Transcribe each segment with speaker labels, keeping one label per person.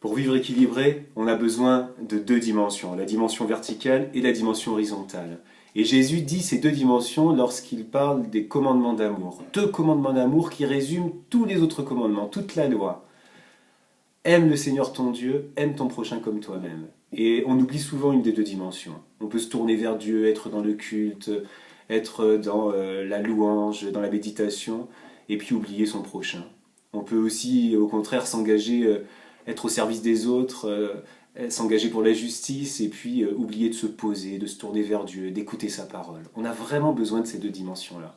Speaker 1: Pour vivre équilibré, on a besoin de deux dimensions, la dimension verticale et la dimension horizontale. Et Jésus dit ces deux dimensions lorsqu'il parle des commandements d'amour. Deux commandements d'amour qui résument tous les autres commandements, toute la loi. Aime le Seigneur ton Dieu, aime ton prochain comme toi-même. Et on oublie souvent une des deux dimensions. On peut se tourner vers Dieu, être dans le culte, être dans la louange, dans la méditation, et puis oublier son prochain. On peut aussi, au contraire, s'engager, être au service des autres, s'engager pour la justice, et puis oublier de se poser, de se tourner vers Dieu, d'écouter sa parole. On a vraiment besoin de ces deux dimensions-là.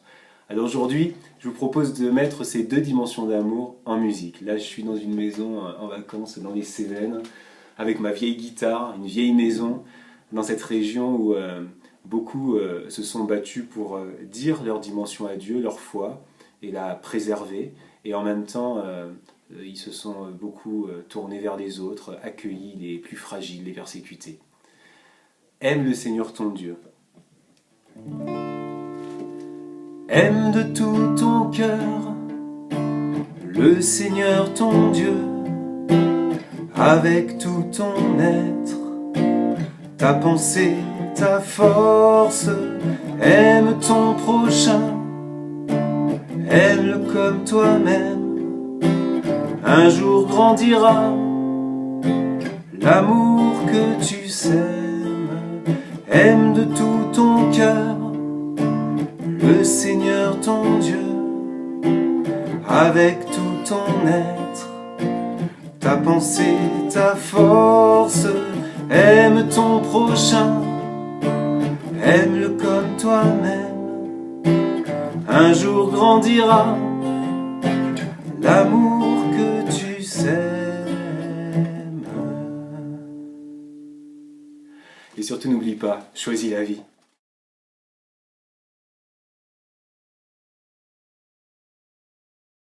Speaker 1: Alors aujourd'hui, je vous propose de mettre ces deux dimensions d'amour en musique. Là, je suis dans une maison en vacances dans les Cévennes, avec ma vieille guitare, une vieille maison, dans cette région où beaucoup se sont battus pour dire leur dimension à Dieu, leur foi, et la préserver. Et en même temps, ils se sont beaucoup tournés vers les autres, accueillis les plus fragiles, les persécutés. Aime le Seigneur ton Dieu. Aime de tout ton cœur le Seigneur ton Dieu, avec tout ton être, ta pensée, ta force. Aime ton prochain, aime-le comme toi-même. Un jour grandira l'amour que tu sèmes. Aime de tout ton cœur le Seigneur ton Dieu, avec tout ton être, ta pensée, ta force. Aime ton prochain, aime-le comme toi-même. Un jour grandira l'amour que tu sèmes. Et surtout n'oublie pas, choisis la vie.